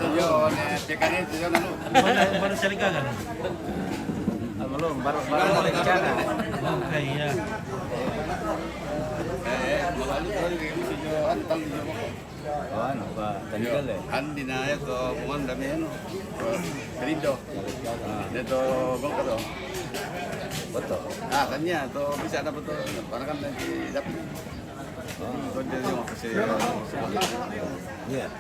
yun, chicken ito yun, ano? Baru sa ligagan. Belum, baru dari sana. Okay, ya. Malalu ko yung sinyo, antang niyo mo. Ano ba? Tanggal eh. Andi na ito, mukhang dami ano. Kerindo. Dito, gong ka to. Beto. Kanya, to bisa na po to. Parang kan nanti dapat. Ito din yung kasi. Iya.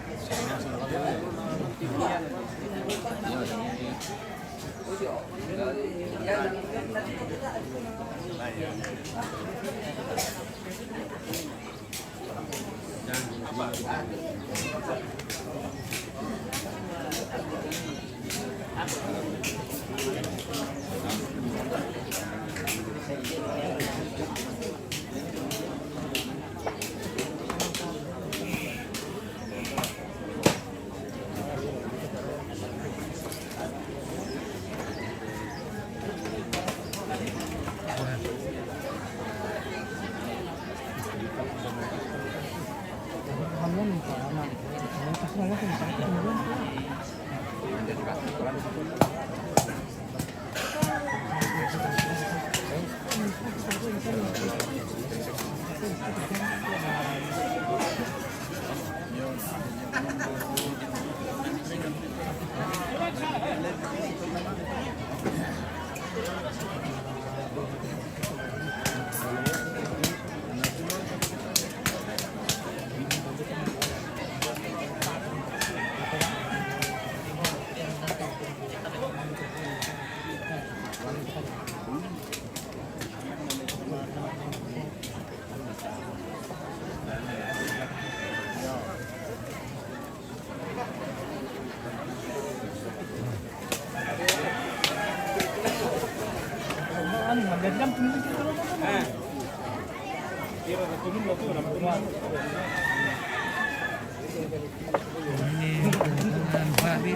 Ini dengan babi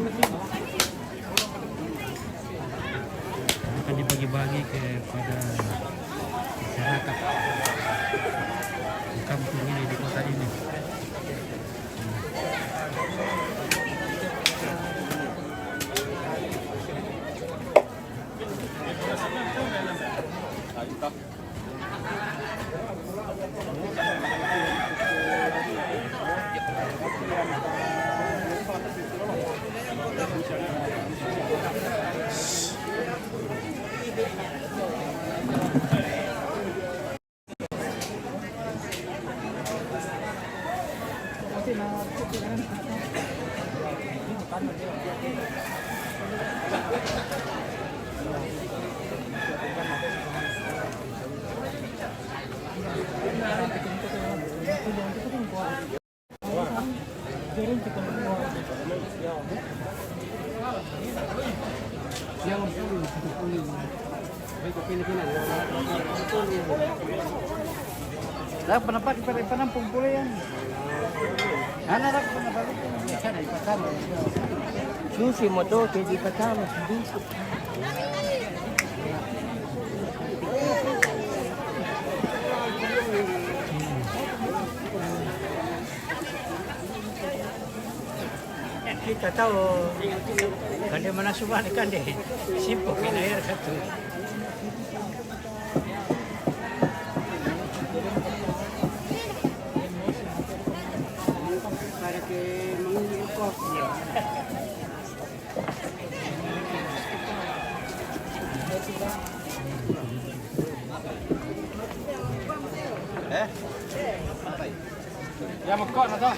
akan dibagi-bagi kepada masyarakat di kampung ini, di kota ini. Lah penapak panampung pula yan. Anak penapak itu biasa dari pasar. Susi mo to, hindi pasar, susi. Kita tahu kan mana subhan kan deh. Simpok ini air satu. Ya makok na to.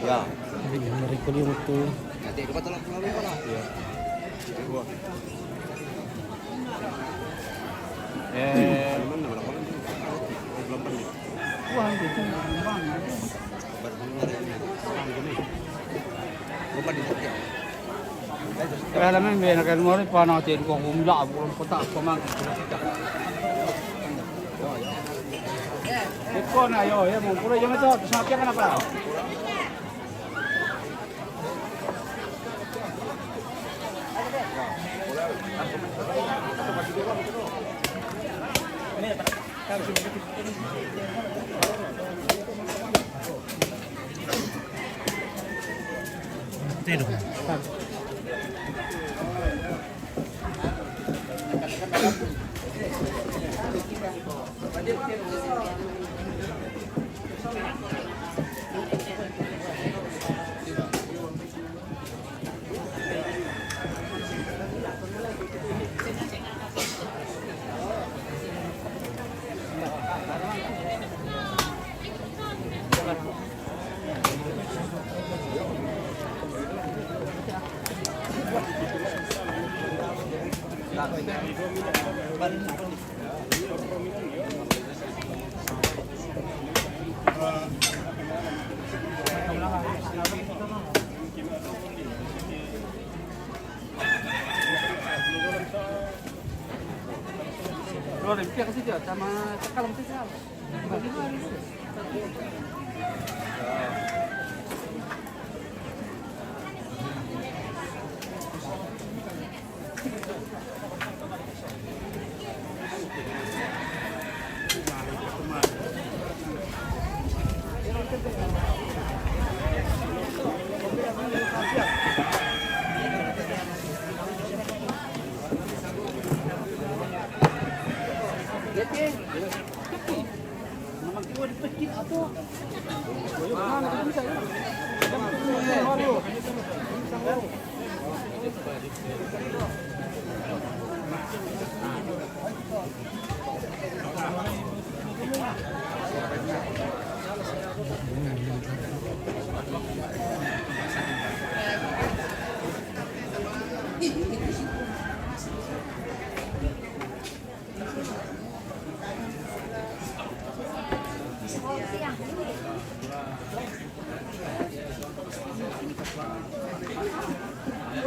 Ya. Menarik kali waktu. Nanti dapat tolong melalui mana? Iya. Mana berapa? Belum pernah. Wah, itu bang. Bukan di Jogja. Kaya naman may nakalmori pa natin kung kumla, kung puta, kumang. Eko na yo, ya mo puro yung ito. Terus mapya ka na pa. Ito yun. Bro, limpia kasi dyan. Sama sakalam kasi siya.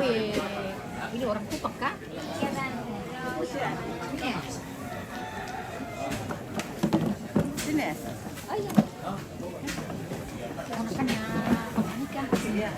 Wih, ini orang Kupang kah? Ini. Sini. Oh iya. Anak-anaknya Papa nikah. Iya.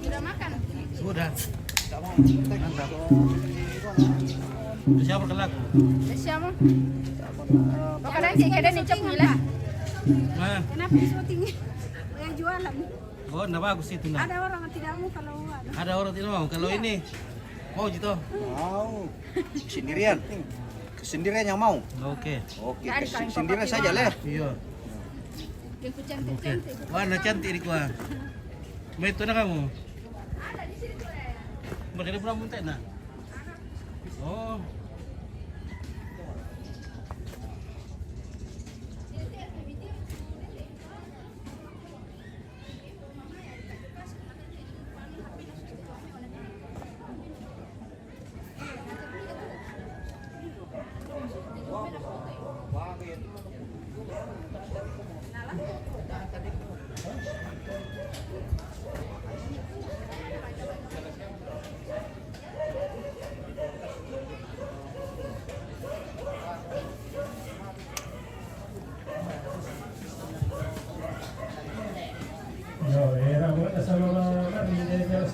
Sudah makan? Sudah. Mantap. Udah siapa kelak? Siapa? Kadang sih kadang nih cok lah. Nah, Kenapa syutingnya yang jualan? oh, enggak bagus itu nah. Ada orang yang tidak mau kalau ada. Ada orang tidak mau. Kalau ini mau gitu. Mau. Sendirian. Sendirian yang mau. Oke. Oke, Nggak ada paling sendirian papa saja lah. Iya. Yang Oke. cantik-cantik. Warna cantik ini kuah. Mau itu na kamu? Mereka pernah muntah nah. Oh. No, era buena esa mamá de ellos.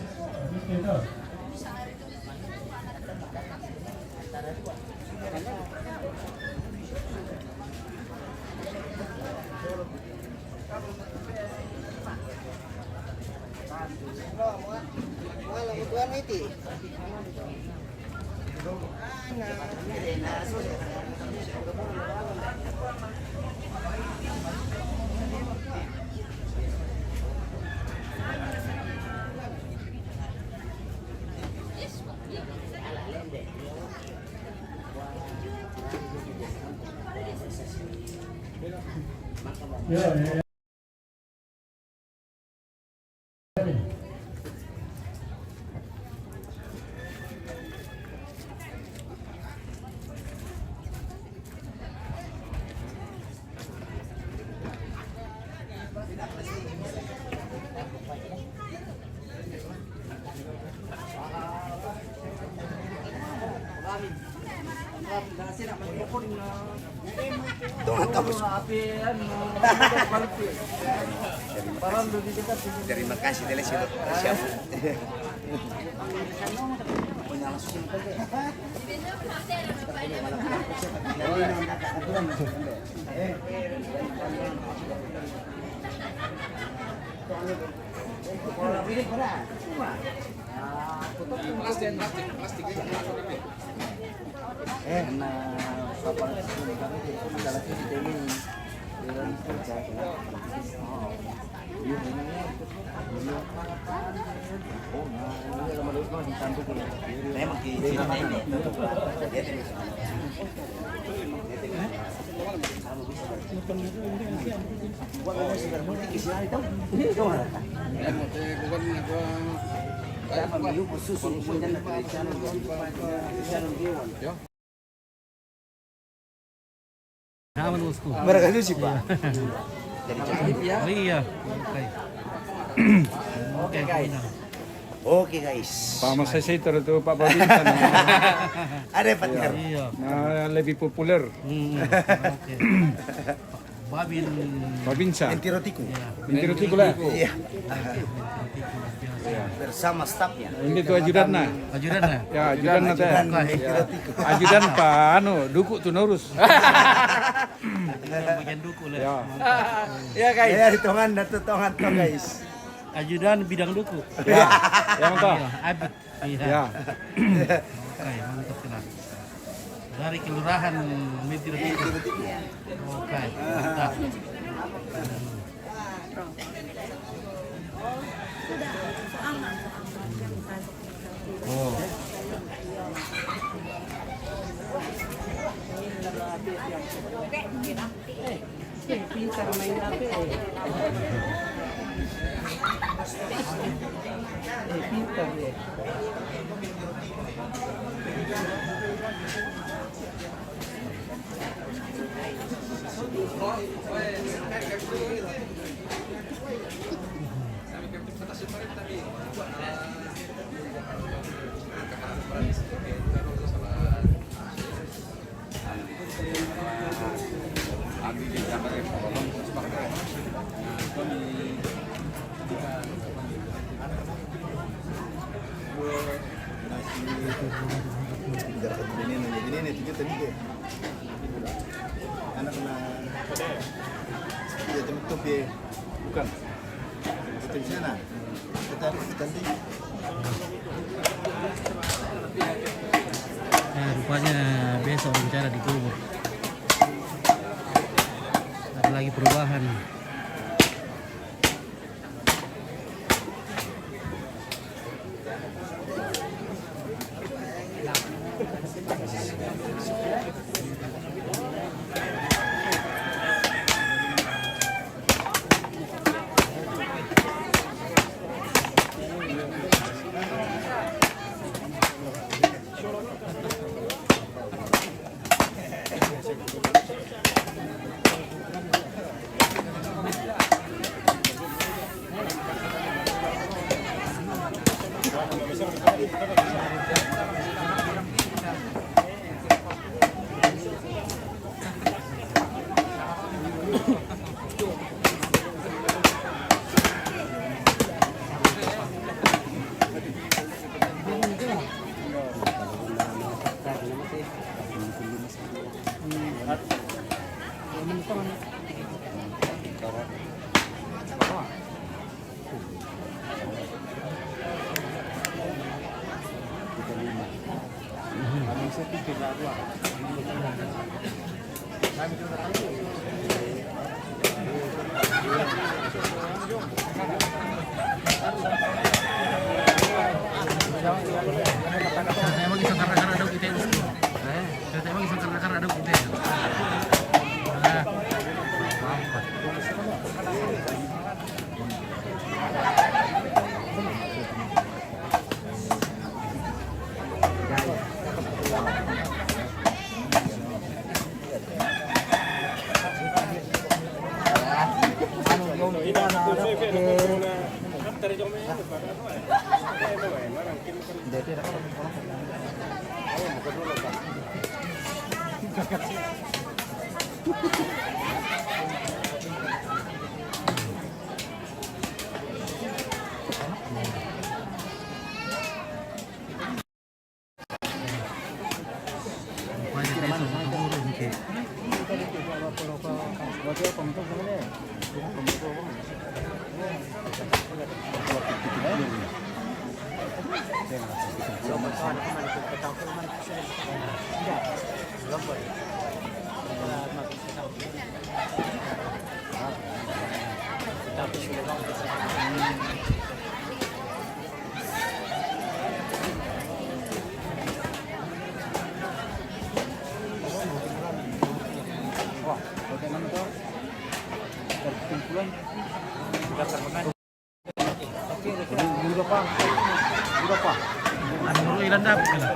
Yo, Doang tapos. Api balik. Parang lebih dekat. Terima kasih dari situ. Siap. Aman bosku. Mereka itu sih, Pak. Oh iya. Oke. Oke guys. Oke, guys. Pak Mas Seiter itu Pak Babinsa. Ada partner. Iya. Nah, lebih populer. Oke. Babinsa. Entirotiku. Binti Roti lah. Iya. Bersama stafnya. Ini tuh ajudannya. Ajudan ya? Ya, ajudannya teh. Entirotiku. Ajudan Pak Duku tuh nurus. Bagian duku lah. Ya. Ya, guys. Ya, hitungan tuh, guys. Ajudan bidang duku. Ya. Yang itu. Iya, Abid. Iya. Ya. Oke, mantap kena. Dari kelurahan Binti Roti. Oke, mantap. Oh. Pintar main HP. Pintar ya. Anak kena dia tutup ya. Bukan. Itu di sana. Kita ganti. Rupanya besok bicara di Kubur. Ada lagi perubahan. Emang isang karena ada kita itu. Emang isang karena ada kita. Nah, maaf. Ano mo ilan dapat ka na?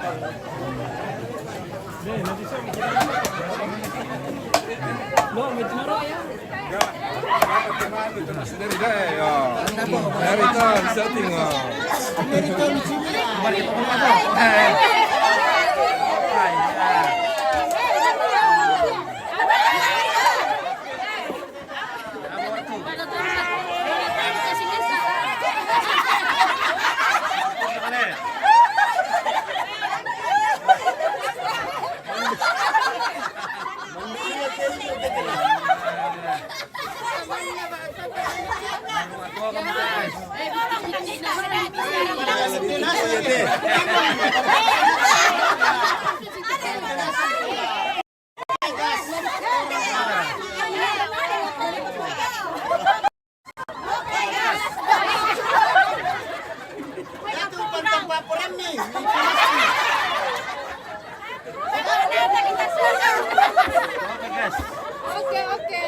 Oke, oke.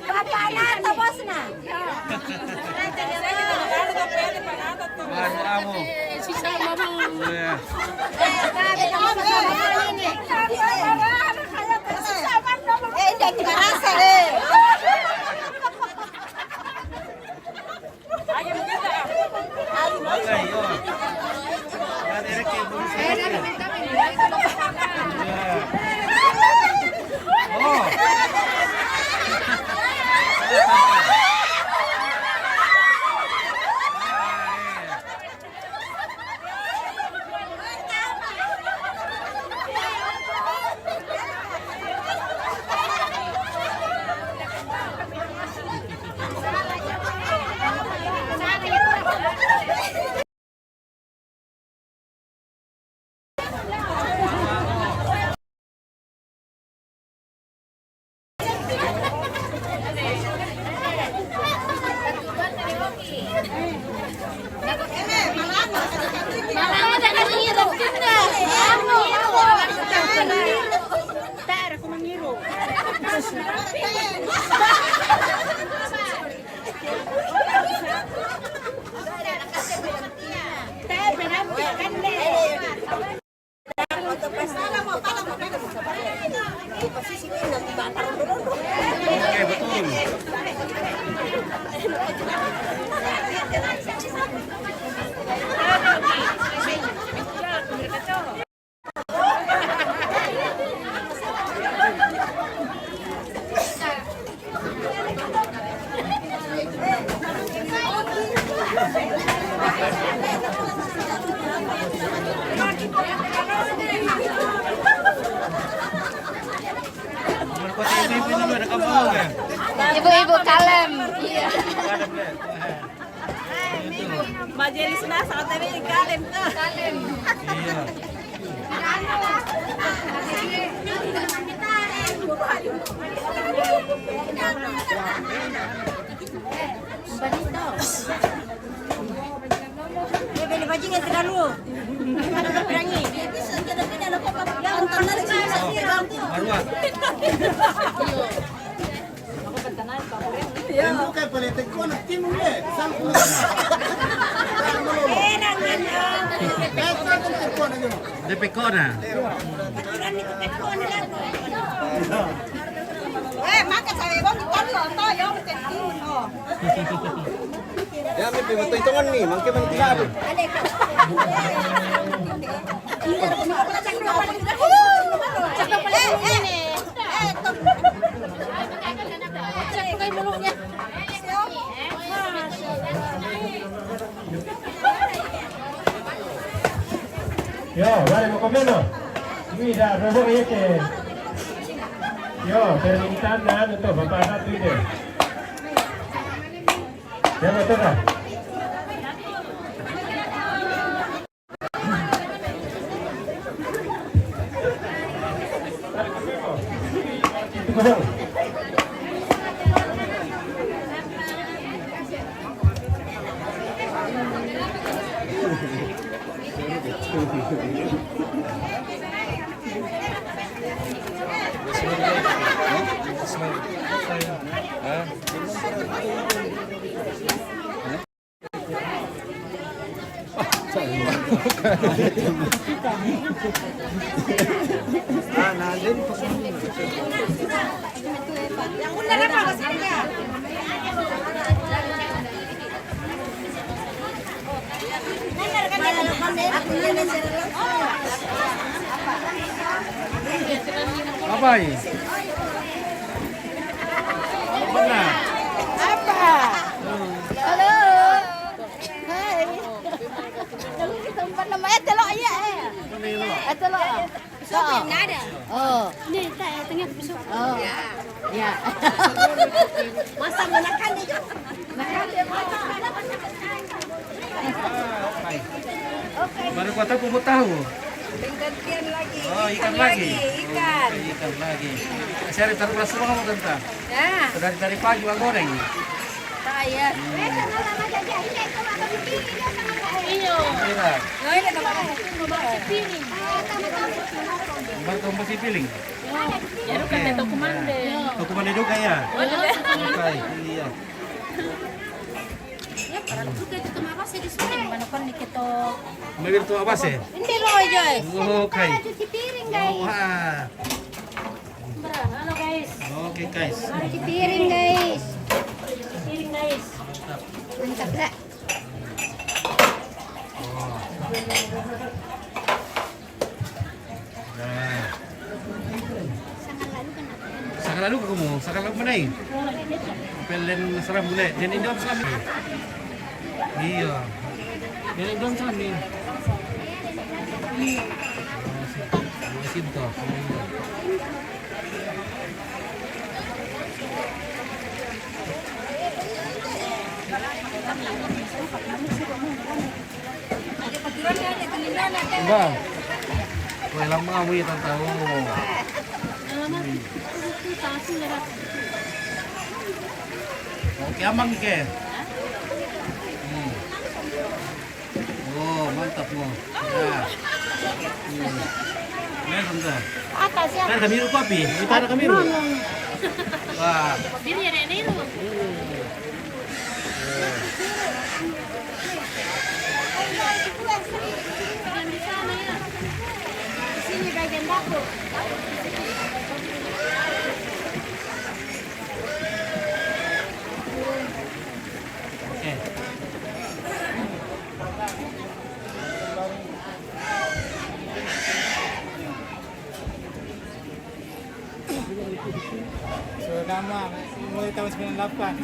Bapak na, tapos na. Kamu. Sisa mama. Iya. Hindi kita rasa eh. Oke, yo. Ya, direct ke bulu. Oh. Oke, betul. Ibu-ibu kalem. Iya. Majelis nasa kami kalem to. Kalem. Iya. Beli bajingan terlalu. Ada perangi. Marwa. Bukan politik ko na tim mo eh. DP ko na. Maka sabi mo ditalo to yung tetin to. Ya, may pinutungan ni, mangke man tigado. Yo, vale, mo comeno. Mira, robot este. Yo, permintaan na ano to, Bapak na Twitter. Ya, betul kan? Yang benar apa kesini? Benar kan Apa ini? Benar. Apa? Halo. Hai. Tempat namanya telok ya. Telok. Sopir nggak ada. Oh. Ini tengah besok. Oh. Ya. Masa menekan itu. Baru kau tahu pupuk tahu. Gantian lagi. Oh, ikan lagi. Ikan. Oh, ikan lagi. Saya taruh beras semua kamu tentang. Ya. Dari pagi bang goreng. Saya. Iyo. Kira. Nah, ini tempat piring. Bantu masih piling. Ya, kan itu kumande. Hukuman juga ya. Oke, iya. Ya, para suka itu apa sih di sini? Mana kan kita. Malir tu apa sih? Ini loh, Joy. Oke. Cuci piring, Wah. Halo, guys. Oke, guys. Cuci piring, guys. Piring, guys. Mantap, lah. Nah. Sakal lalu kamu, sakal lalu mana ini? Pelen serang boleh. Jadi dom kami. Iya. Jadi dom kami. Masih betul. Bang, kue lama awi tahu. Oke, amang ke. Oh, mantap mo. Ya. Meron ka. Atas ya. Meron kami kopi. Kita ada kami. Wah. Ini ada ini lu. Sini bagian dapur. Oke. Sudah lama, mulai tahun 98.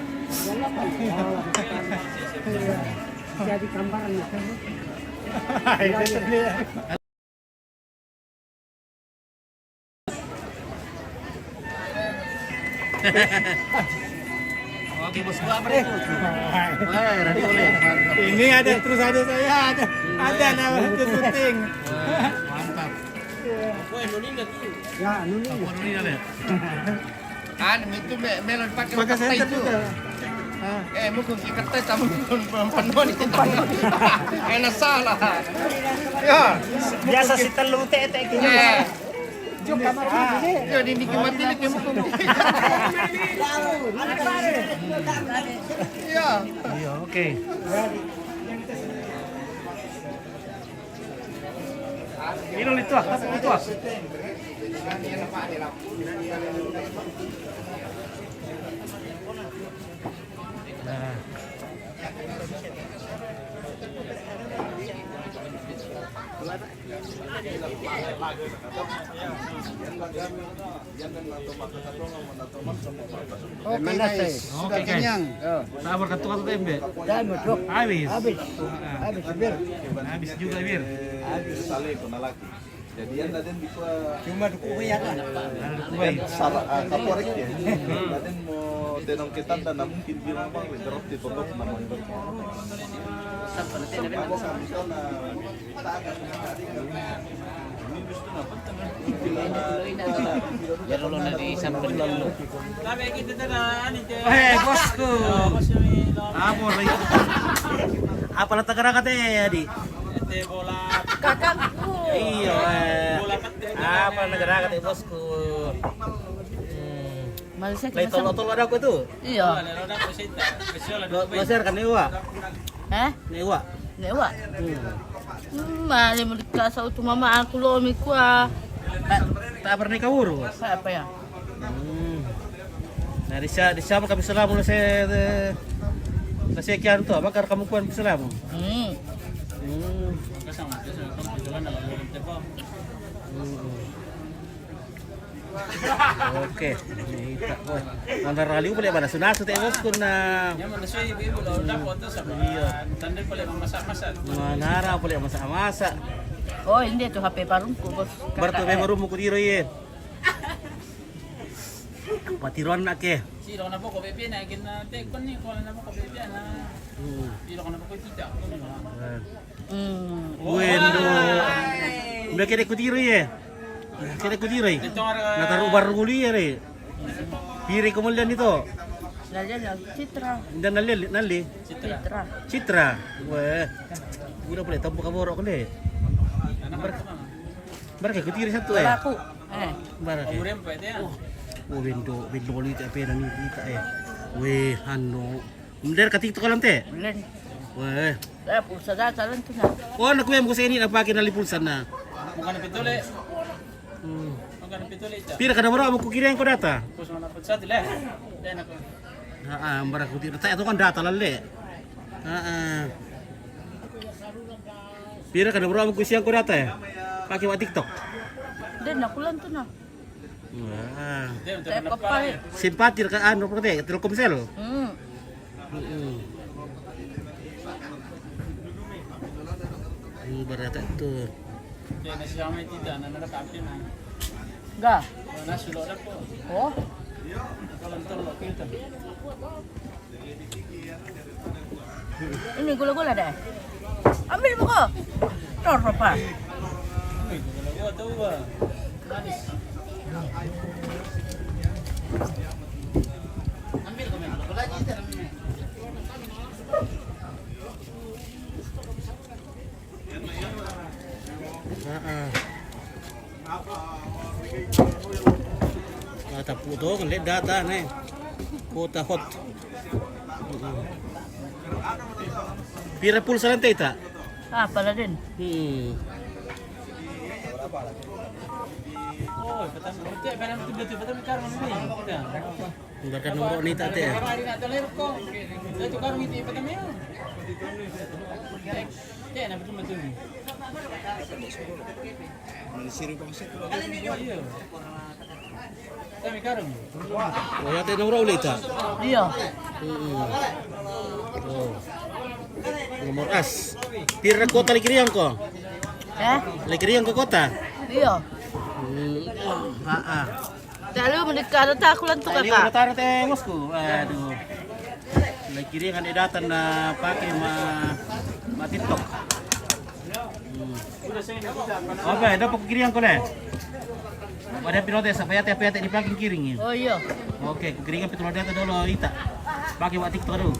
Jadi gambaran ya. Itu dia. Oke, bos gua apa deh? Wah, radio boleh. Mantap. Ini ada terus ada saya ada nama itu syuting. Mantap. Ya, nuni. Apa dulu ya, Le? Kan itu melon pakai Pakai kertas senter itu. juga. Mukul si kertas sama penuh itu. Enak salah. Ya. Biasa si telu tete gini. Ya. Jom kamar ini. Ya dinikmati lagi mukul. Ya. Iya, oke. Minum itu ah, itu ah. Nah. Oke, guys. Oke, kenyang. Sabar katu-katu tempe. Dan masuk. Habis. Habis. Ah, Habis bir. Habis juga, Bir. Sale ko na laki. Jadian na din di ko Cuma duku ya kan. Ada kubai. salah kaporek ya. Natin mo tenong kita na mungkin bilang bang drop di tutup naman ba. Sampai sa ito na tagan na ini gusto na punta na. Ya lo nanti sampai lalu. Bosku. Apa lagi? Apa letak kata ya, Di? Kakakku. Iya. Apa negara kata bosku? Malaysia Lay tol ada aku tuh. Iya. Lo share kan Newa? Eh? Newa. Newa. Mali mereka sa utu mama aku lo miku ah. Tak pernah kawur. Apa ya? Nah, di siapa kami selamu na sa kian to, bakar kamu kuan selamu. Oke, kita boy. Nandar raliu boleh mana sunasu teh bos kuna. Iya. Manara boleh masak-masak. Oh, ini tuh HP parungku bos. Bertu be baru muku diro ye. Patiron nak ke. Silo na po ko bebe na gin na te kon ni ko na po ko bebe na. Silo na po ko tita. Bueno. Mbak kene kudiro ye. Kene kudiro ye. Nataru baru guli ye re. Piri kemulian itu. Nalya Citra. Dan nali. Citra. Citra. Wah. Udah boleh tampuk kaborok kan deh. Barang kudiro satu ya. Aku. Barang. Umurem pa ite. Oh, window ulit apa nang kita ya. Weh, ano. Mender katik to kalam te. Len. Weh. Pulsa data lang to na. Oh, nakuya mo sa ini napake na lipulsan na. Mukan na pitole. Mukan na pitole ita. Pira kada mara mo kukiren ko data. Pus na put sa dile. Den ako. Mara kutir. Ta ito kan data lalle. Pira kada mara mo kusiang ko data ya. Pakai wa TikTok. Den aku lang to na. Wah. Den Saya papai. Simpatir ka ano po te, Telkomsel. Berata itu. Den na siya may tita na nakapin na. Ga. Na sulo na po. Oh. Kalan tolo kita. Ini gula-gula deh. Ambil buku. Taruh pa. Gula tahu ba. Manis. Ambil kami. Gula kita. Tapu to kan lihat data nih. Kota hot. Pira pulsa lantai tak? Pala din. Oh, betul. Betul, barang betul betul karang ni. Bahkan nomor ni tak ada. Hari nak teler ko. Itu karang itu betul ni. Ya, nak betul betul ni. Iya. Kami karang. Oh, ya nomor ulit tak? Iya. Oh. Nomor as. Pira kota lagi riang ko? Lagi riang ke kota? Iya. Lalu menikah tak aku lantuk Ini kakak. udah taruh teh bosku. Aduh. Lagi riang kan data na pakai ma TikTok. Oke, dapat kiriang ko na. Pada pilotes sampai hati-hati di packing kiring. Oh iya. Oke, kiringan pitulur data dulu ita. Pakai wa TikTok dulu.